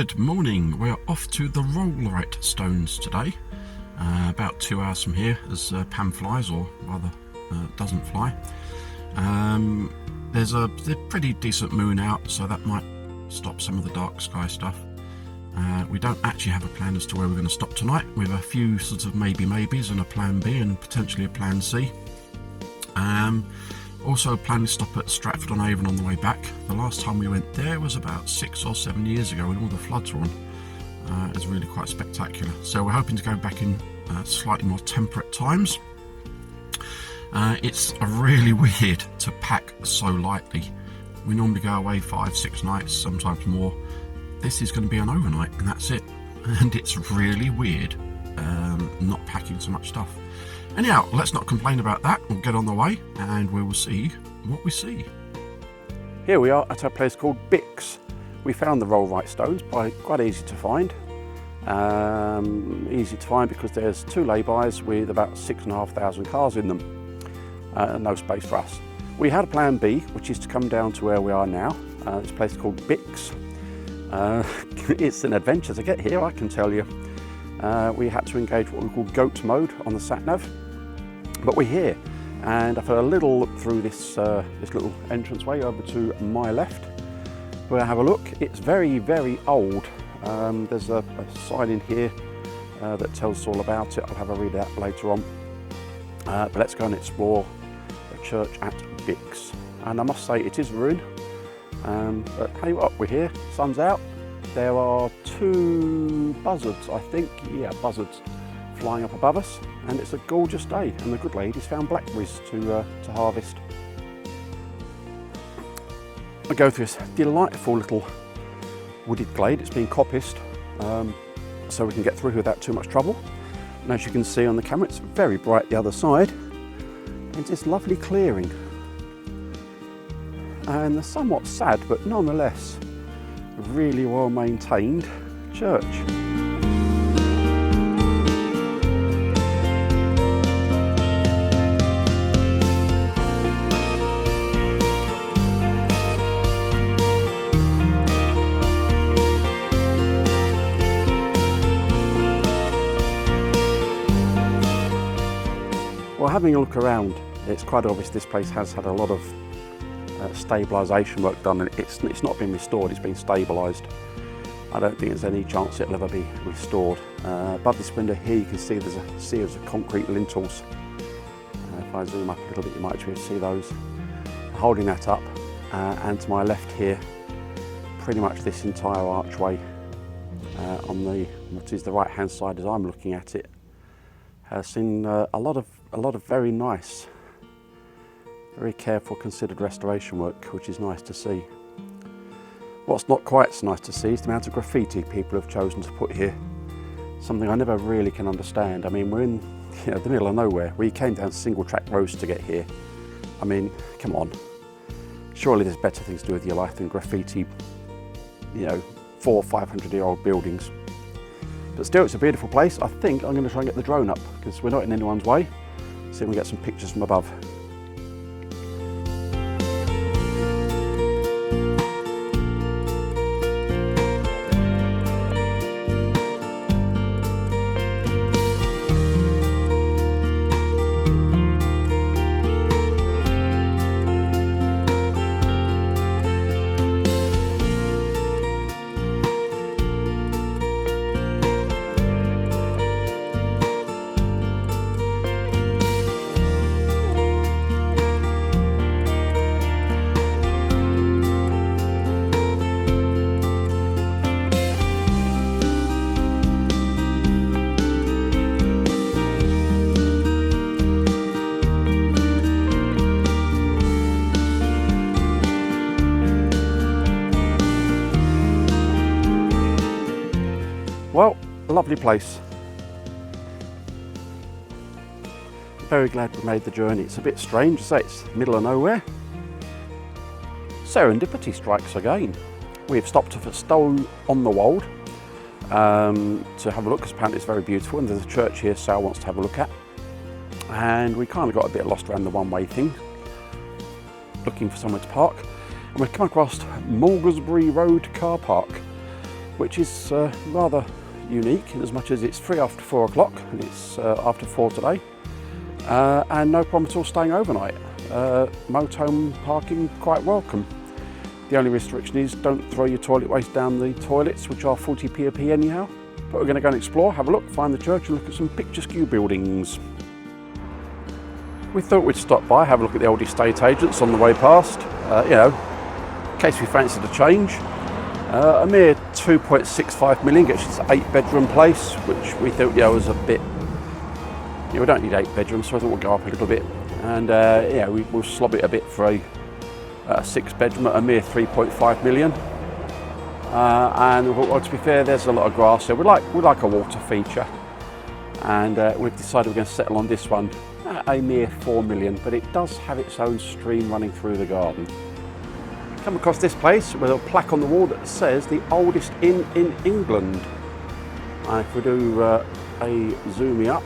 Good morning. We're off to the Rollright stones today, about 2 hours from here, as Pam flies, or rather doesn't fly. There's a pretty decent moon out, so that might stop some of the dark sky stuff. We don't actually have a plan as to where we're going to stop tonight. We have a few sort of maybes and a plan B and potentially a plan C. Also planning to stop at Stratford on Avon on the way back. The last time we went there was about 6 or 7 years ago when all the floods were on. It was really quite spectacular. So we're hoping to go back in slightly more temperate times. It's really weird to pack so lightly. We normally go away 5-6 nights, sometimes more. This is going to be an overnight and that's it. And it's really weird not packing so much stuff. Anyhow, let's not complain about that. We'll get on the way and we will see what we see. Here we are at a place called Bix. We found the Rollright stones, quite easy to find. Easy to find because there's 2 lay-bys with about 6,500 cars in them. No space for us. We had a plan B, which is to come down to where we are now. It's a place called Bix. It's an adventure to get here, I can tell you. We had to engage what we call goat mode on the sat-nav, but we're here, and I've had a little look through this little entranceway over to my left. We'll have a look. It's very, very old. There's a sign in here that tells us all about it. I'll have a read that later on. But let's go and explore the church at Bix. And I must say it is a ruin. But hey, what, we're here, sun's out. There are 2 buzzards, I think, buzzards flying up above us, and it's a gorgeous day, and the good lady's found blackberries to harvest. I go through this delightful little wooded glade. It's been coppiced, so we can get through without too much trouble. And as you can see on the camera, it's very bright the other side. It's this lovely clearing. And the somewhat sad, but nonetheless, really well maintained church. Well, having a look around, it's quite obvious this place has had a lot of stabilisation work done, and it's not been restored, it's been stabilised. I don't think there's any chance it'll ever be restored. Above this window here you can see there's a series of concrete lintels. If I zoom up a little bit you might be able to see those. Holding that up, and to my left here, pretty much this entire archway on what is the right hand side as I'm looking at it, has seen a lot of very nice, very careful, considered restoration work, which is nice to see. What's not quite so nice to see is the amount of graffiti people have chosen to put here. Something I never really can understand. I mean, we're in the middle of nowhere. We came down single track roads to get here. I mean, come on. Surely there's better things to do with your life than graffiti, 400 or 500-year-old buildings. But still, it's a beautiful place. I think I'm going to try and get the drone up because we're not in anyone's way. See if we can get some pictures from above. Well, a lovely place. Very glad we made the journey. It's a bit strange to say it's middle of nowhere. Serendipity strikes again. We've stopped at Stowe on the Wold to have a look, because apparently it's very beautiful, and there's a church here Sal wants to have a look at. And we kind of got a bit lost around the one-way thing, looking for somewhere to park. And we've come across Mulgrew Road car park. which is rather unique in as much as it's free after 4 o'clock, and it's after 4 today, and no problem at all staying overnight. Motorhome parking quite welcome. The only restriction is don't throw your toilet waste down the toilets, which are 40p a p anyhow. But we're going to go and explore, have a look, find the church and look at some picturesque buildings. We thought we'd stop by, have a look at the old estate agents on the way past, you know, in case we fancied a change. A mere 2.65 million gets us an 8-bedroom place, which we thought, was a bit, we don't need 8 bedrooms, so I thought we'll go up a little bit. And we'll slob it a bit for a 6-bedroom at a mere 3.5 million. And we thought, well, to be fair, there's a lot of grass there. We like a water feature, and we've decided we're going to settle on this one at a mere 4 million, but it does have its own stream running through the garden. Come across this place with a plaque on the wall that says the oldest inn in England. And if we do a zoom up,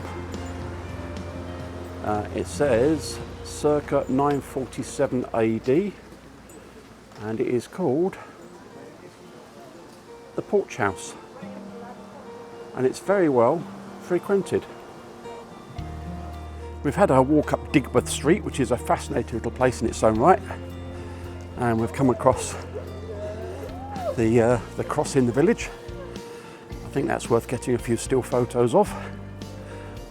it says circa 947 AD, and it is called the Porch House, and it's very well frequented. We've had our walk up Digworth Street, which is a fascinating little place in its own right, and we've come across the cross in the village. I think that's worth getting a few still photos of.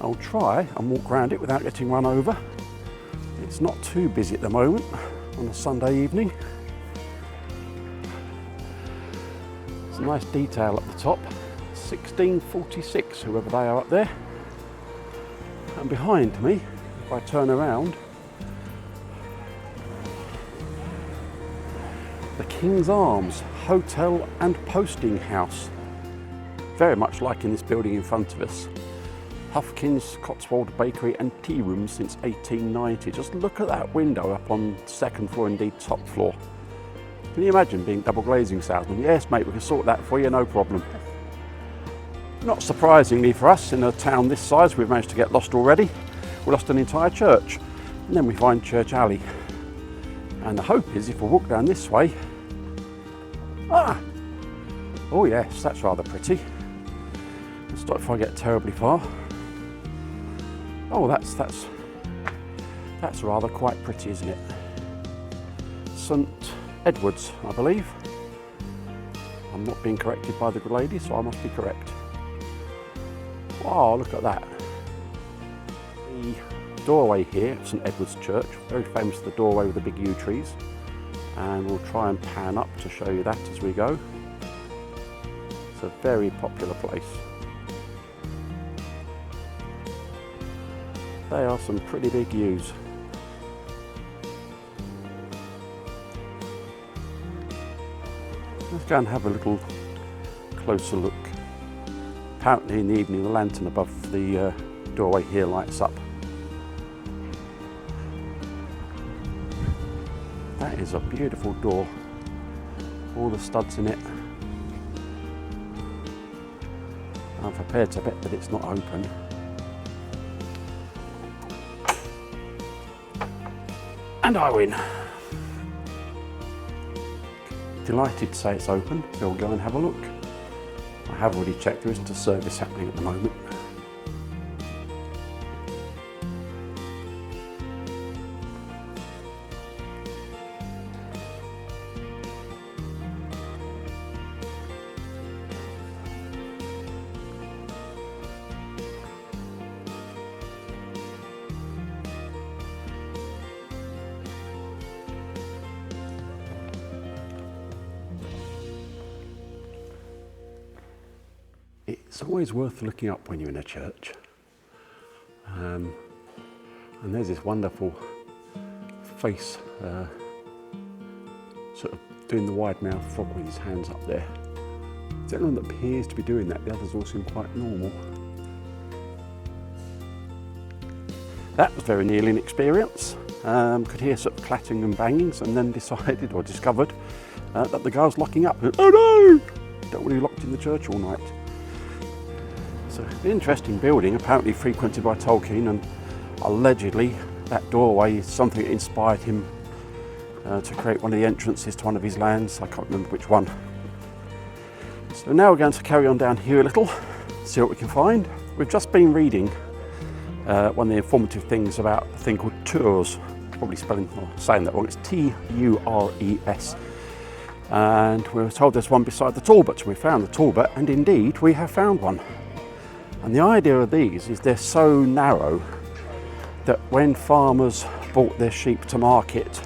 I'll try and walk around it without getting run over. It's not too busy at the moment on a Sunday evening. It's a nice detail at the top, 1646, whoever they are up there. And behind me, if I turn around, the King's Arms Hotel and Posting House. Very much like in this building in front of us. Huffkins Cotswold Bakery and Tea Room since 1890. Just look at that window up on 2nd floor, indeed top floor. Can you imagine being double glazing salesman? Yes, mate, we can sort that for you, no problem. Not surprisingly for us, in a town this size, we've managed to get lost already. We lost an entire church, and then we find Church Alley. And the hope is, if we walk down this way, oh yes, that's rather pretty. Let's not if I get terribly far. Oh, that's rather quite pretty, isn't it? St Edward's, I believe. I'm not being corrected by the good lady, so I must be correct. Wow, look at that. The doorway here at St Edward's Church, very famous for the doorway with the big yew trees. And we'll try and pan up to show you that as we go. It's a very popular place. They are some pretty big yews. Let's go and have a little closer look. Apparently in the evening the lantern above the doorway here lights up. That is a beautiful door. All the studs in it. I'm prepared to bet that it's not open. And I win. Delighted to say it's open, so we'll go and have a look. I have already checked, there isn't a service happening at the moment. It's always worth looking up when you're in a church. And there's this wonderful face, sort of doing the wide mouth frog with his hands up there. There's anyone that appears to be doing that, the others all seem quite normal. That was very nearly an experience. Could hear sort of clattering and bangings, and then decided or discovered that the guy was locking up. Oh no! Don't want to be locked in the church all night. So, an interesting building, apparently frequented by Tolkien, and allegedly that doorway is something that inspired him to create one of the entrances to one of his lands. I can't remember which one. So now we're going to carry on down here a little, see what we can find. We've just been reading one of the informative things about a thing called tours. Probably spelling or saying that wrong. It's T-U-R-E-S. And we were told there's one beside the Talbot. We found the Talbot, and indeed we have found one. And the idea of these is they're so narrow that when farmers brought their sheep to market,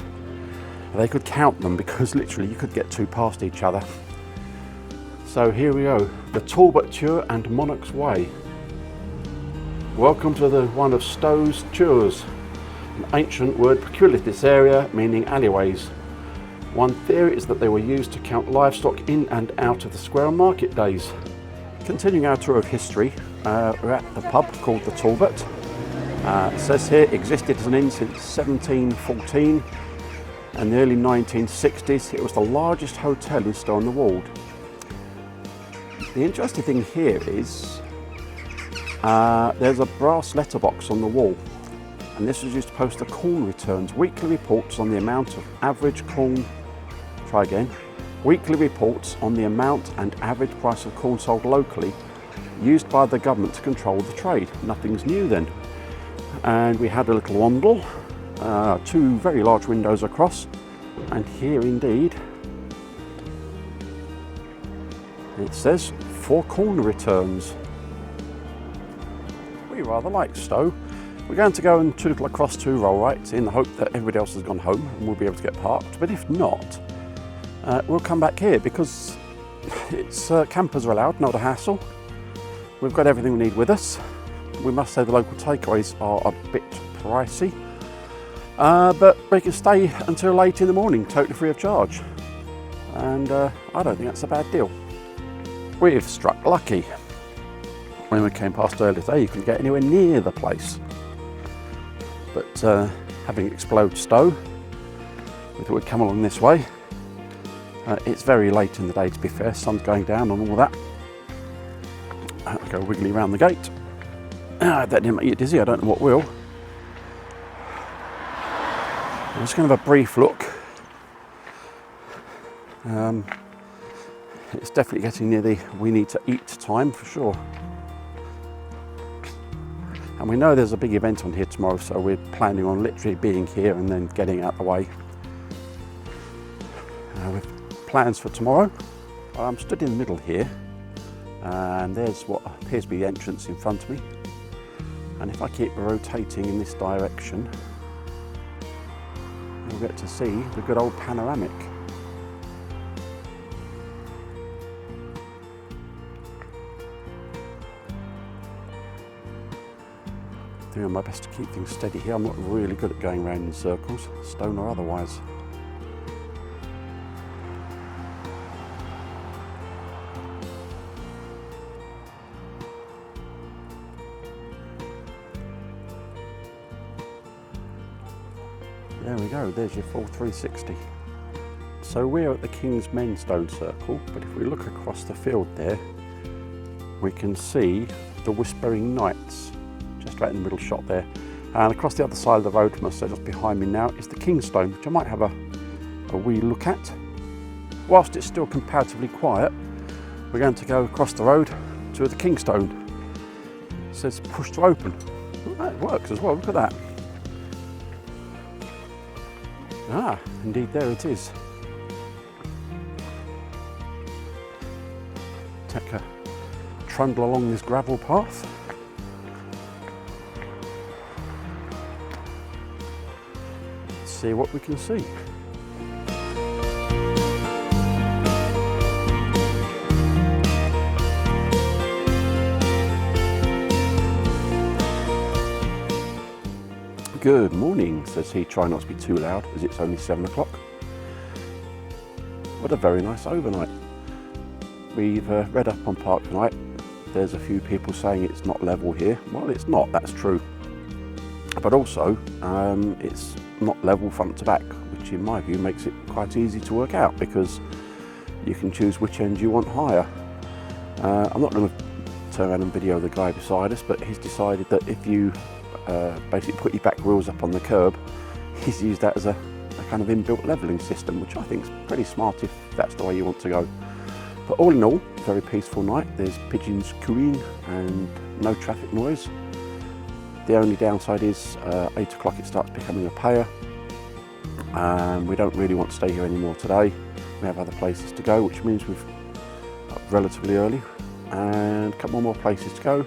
they could count them, because literally you could get two past each other. So here we go, the Talbot Tour and Monarch's Way. Welcome to the one of Stowe's tours. An ancient word peculiar to this area, meaning alleyways. One theory is that they were used to count livestock in and out of the square on market days. Continuing our tour of history, we're at the pub called the Talbot. It says here, existed as an inn since 1714. In the early 1960s, it was the largest hotel in Stowe on the Wold. The interesting thing here is there's a brass letterbox on the wall, and this was used to post the corn returns, weekly reports on the amount of average corn. Weekly reports on the amount and average price of corn sold locally, used by the government to control the trade. Nothing's new then. And we had a little wandle, two very large windows across, and here indeed it says for corn returns. We rather like Stowe. We're going to go and tootle across to Rollrights in the hope that everybody else has gone home and we'll be able to get parked, but if not, we'll come back here because it's campers are allowed, not a hassle. We've got everything we need with us. We must say the local takeaways are a bit pricey, but we can stay until late in the morning, totally free of charge. And I don't think that's a bad deal. We've struck lucky. When we came past earlier today, you couldn't get anywhere near the place. But having explored Stowe, we thought we'd come along this way. It's very late in the day, to be fair, sun's going down and all that. I'll go wiggly around the gate. That didn't make you dizzy, I don't know what will. I'm just going to have a brief look. It's definitely getting near the we need to eat time for sure. And we know there's a big event on here tomorrow, so we're planning on literally being here and then getting out the way. With plans for tomorrow, I'm stood in the middle here, and there's what appears to be the entrance in front of me. And if I keep rotating in this direction, we'll get to see the good old panoramic. Doing my best to keep things steady here. I'm not really good at going around in circles, stone or otherwise. There we go, there's your full 360. So we're at the King's Men Stone Circle, but if we look across the field there, we can see the Whispering Knights, just right in the middle shot there. And across the other side of the road from us, so just behind me now, is the Kingstone, which I might have a wee look at. Whilst it's still comparatively quiet, we're going to go across the road to the Kingstone. It says push to open. Well, that works as well, look at that. Ah, indeed, there it is. Take a trundle along this gravel path. Let's see what we can see. Good morning, says he, trying not to be too loud as it's only 7 o'clock. What a very nice overnight. We've read up on Park tonight. There's a few people saying it's not level here. Well, it's not, that's true. But also, it's not level front to back, which in my view makes it quite easy to work out because you can choose which end you want higher. I'm not going to turn around and video the guy beside us, but he's decided that if you basically put your back wheels up on the curb, he's used that as a kind of inbuilt levelling system, which I think is pretty smart if that's the way you want to go. But all in all, very peaceful night. There's pigeons cooing and no traffic noise. The only downside is 8 o'clock it starts becoming a payer. We don't really want to stay here anymore today. We have other places to go, which means we've up relatively early and a couple more places to go.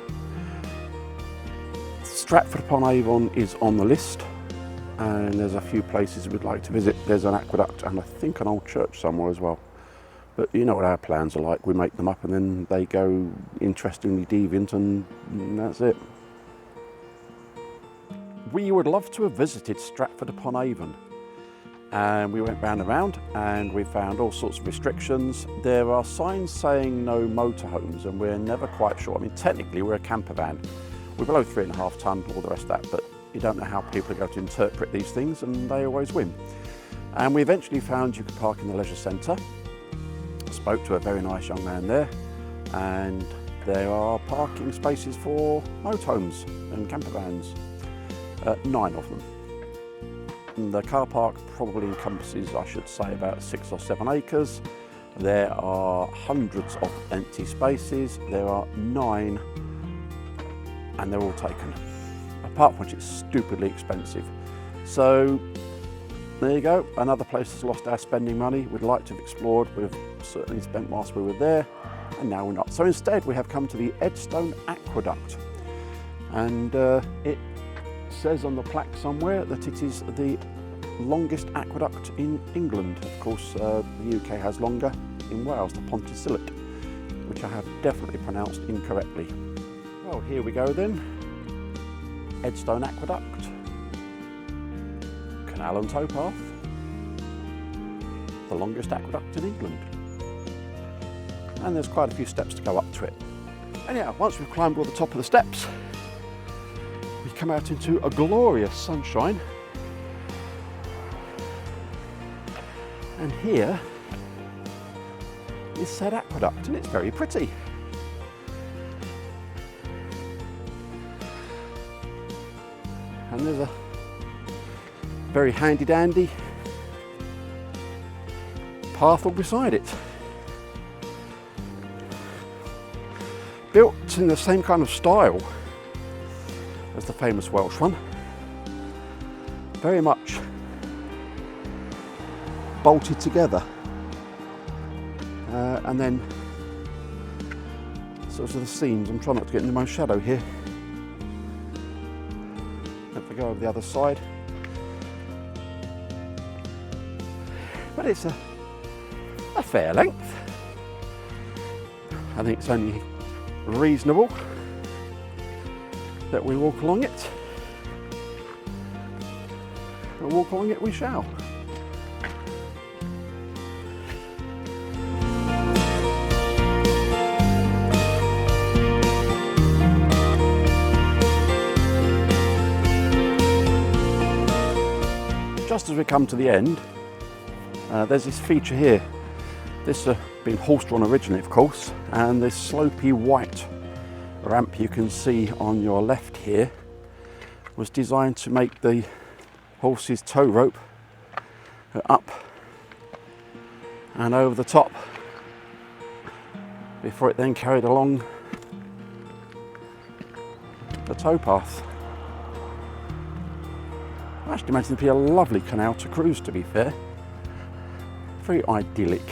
Stratford upon Avon is on the list, and there's a few places we'd like to visit. There's an aqueduct and I think an old church somewhere as well. But you know what our plans are like, we make them up and then they go interestingly deviant and that's it. We would love to have visited Stratford upon Avon, and we went round and round and we found all sorts of restrictions. There are signs saying no motorhomes and we're never quite sure. I mean, technically we're a camper van. We're below 3.5 tonne, all the rest of that, but you don't know how people are going to interpret these things and they always win. And we eventually found you could park in the leisure centre. Spoke to a very nice young man there, and there are parking spaces for motorhomes and camper vans, 9 of them. And the car park probably encompasses, I should say, about 6 or 7 acres. There are hundreds of empty spaces. There are 9 and they're all taken, apart from which it's stupidly expensive. So there you go, another place that's lost our spending money. We'd like to have explored, we've certainly spent whilst we were there, and now we're not. So instead we have come to the Stowe aqueduct, and it says on the plaque somewhere that it is the longest aqueduct in England. Of course, the UK has longer in Wales, the Pontysillet, which I have definitely pronounced incorrectly. Well, here we go then. Stowe aqueduct, canal and towpath, the longest aqueduct in England. And there's quite a few steps to go up to it. Anyhow, once we've climbed all the top of the steps, we come out into a glorious sunshine. And here is said aqueduct, and it's very pretty. And there's a very handy dandy path all beside it. Built in the same kind of style as the famous Welsh one. Very much bolted together. And then sort of the seams. I'm trying not to get into my shadow here. If we go over the other side. But it's a fair length. I think it's only reasonable that we walk along it. And walk along it we shall. Just as we come to the end, there's this feature here. This been horse-drawn originally, of course, and this slopey white ramp you can see on your left here was designed to make the horse's tow rope up and over the top before it then carried along the towpath. I actually imagine it'd be a lovely canal to cruise, to be fair. Very idyllic.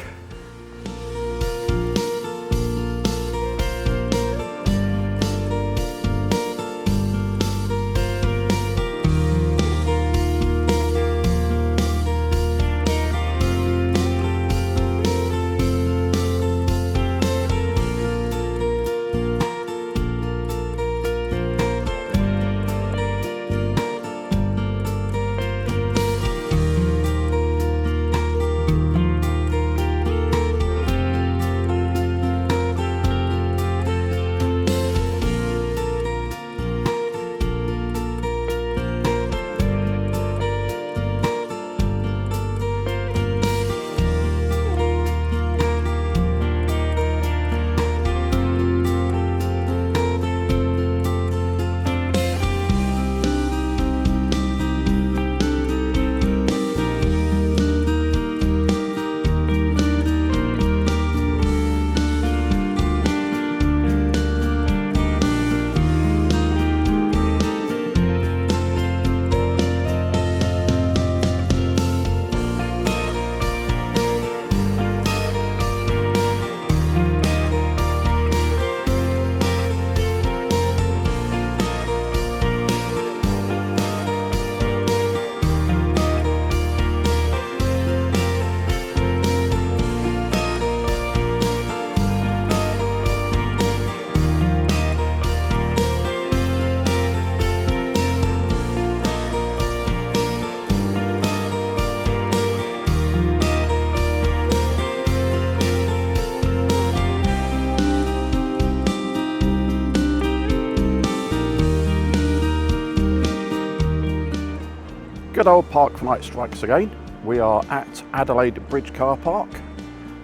Good old Park for Night strikes again. We are at Adelaide Bridge Car Park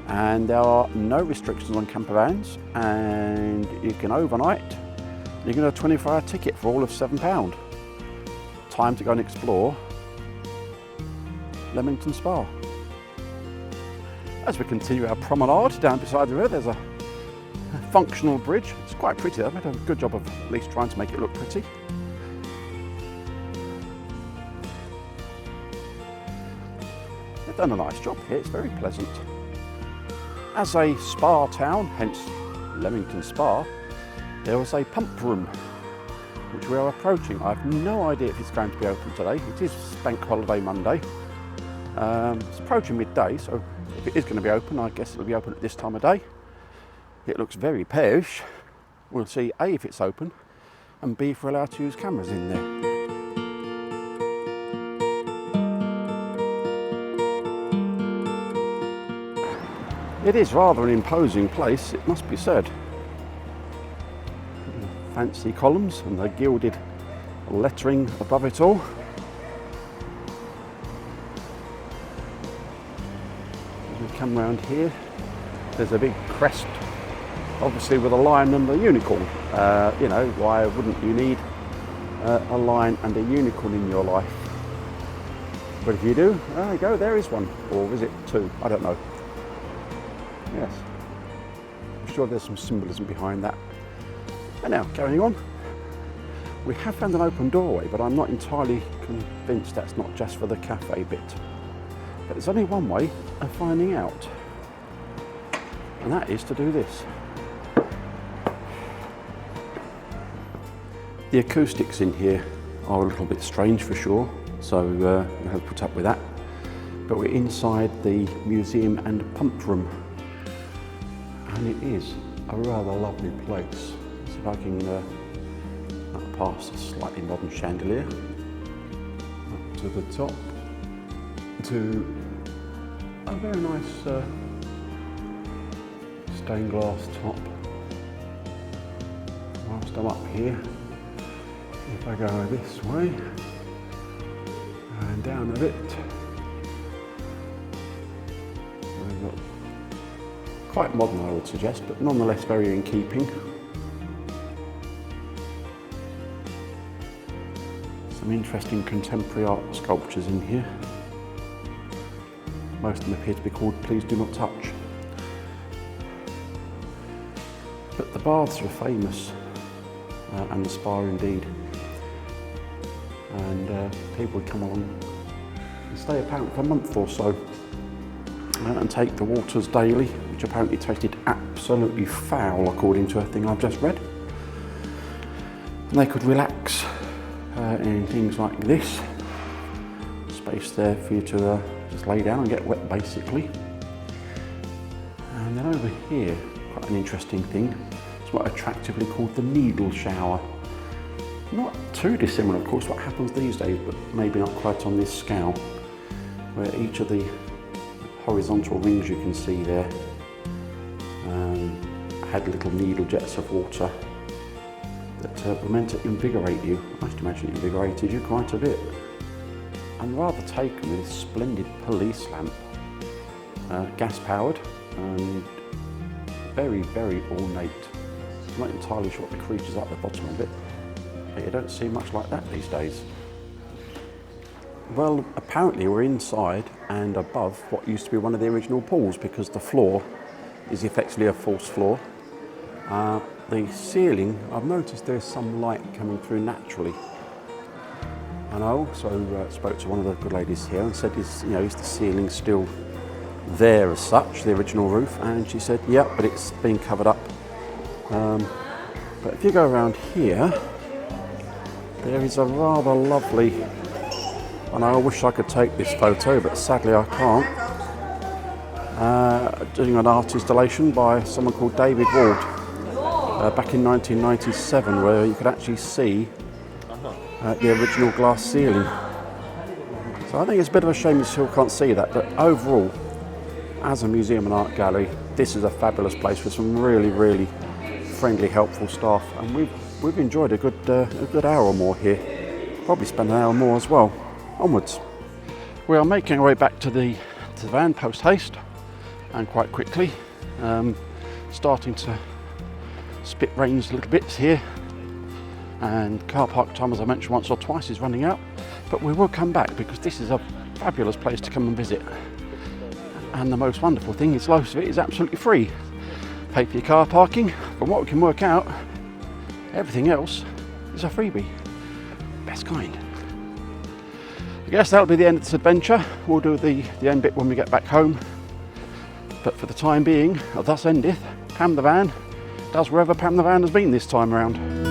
and there are no restrictions on camper vans and you can overnight. You can get a 24-hour ticket for all of £7. Time to go and explore Leamington Spa. As we continue our promenade down beside the river, there's a functional bridge. It's quite pretty. They've made a good job of at least trying to make it look pretty. They've done a nice job here. It's very pleasant. As a spa town, hence Leamington Spa, there was a pump room which we are approaching. I have no idea if it's going to be open today. It is Bank Holiday Monday. It's approaching midday, so if it is going to be open, I guess it'll be open at this time of day. It looks very parish. We'll see A, if it's open, and B, if we're allowed to use cameras in there. It is rather an imposing place, it must be said. Fancy columns and the gilded lettering above it all. As we come round here, there's a big crest, obviously with a lion and a unicorn. You know, why wouldn't you need a lion and a unicorn in your life? But if you do, there you go, there is one. Or is it two? I don't know. Yes, I'm sure there's some symbolism behind that. And now, carrying on, we have found an open doorway, but I'm not entirely convinced that's not just for the cafe bit. But there's only one way of finding out, and that is to do this. The acoustics in here are a little bit strange for sure, so we have to put up with that. But we're inside the museum and pump room. And it is a rather lovely place. See if I can up past a slightly modern chandelier, up to the top, to a very nice stained glass top. Whilst I'm up here, if I go this way and down a bit, we've got quite modern, I would suggest, but nonetheless very in keeping. Some interesting contemporary art sculptures in here. Most of them appear to be called Please Do Not Touch. But the baths are famous, and the spa indeed. And people would come along and stay apparently for a month or so and take the waters daily, which apparently tasted absolutely foul according to a thing I've just read. And they could relax in things like this. Space there for you to just lay down and get wet basically. And then over here, quite an interesting thing, it's what attractively called the needle shower. Not too dissimilar, of course, what happens these days, but maybe not quite on this scale, where each of the horizontal rings you can see there had little needle jets of water that were meant to invigorate you. I must imagine it invigorated you quite a bit. And rather taken with this splendid police lamp, gas powered and very, very ornate. I'm not entirely sure what the creature's at the bottom of it, but you don't see much like that these days. Well, apparently we're inside and above what used to be one of the original pools, because the floor is effectively a false floor. The ceiling, I've noticed there's some light coming through naturally. And I also spoke to one of the good ladies here and said, is the ceiling still there as such, the original roof? And she said, yeah, but it's been covered up. But if you go around here, there is a rather lovely, and I wish I could take this photo, but sadly I can't, doing an art installation by someone called David Wold back in 1997, where you could actually see the original glass ceiling. So I think it's a bit of a shame you still can't see that, but overall, as a museum and art gallery, this is a fabulous place with some really, really friendly, helpful staff, and we've enjoyed a good hour or more here. Probably spend an hour more as well. Onwards. We are making our way back to the van post haste, and quite quickly. Starting to spit rains little bits here, and car park time, as I mentioned once or twice, is running out, but we will come back because this is a fabulous place to come and visit, and the most wonderful thing is most of it is absolutely free. Pay for your car parking. From what we can work out, everything else is a freebie. Best kind. I guess that'll be the end of this adventure. We'll do the end bit when we get back home, but for the time being, thus endeth Pam the Van does wherever Pam the Van has been this time around.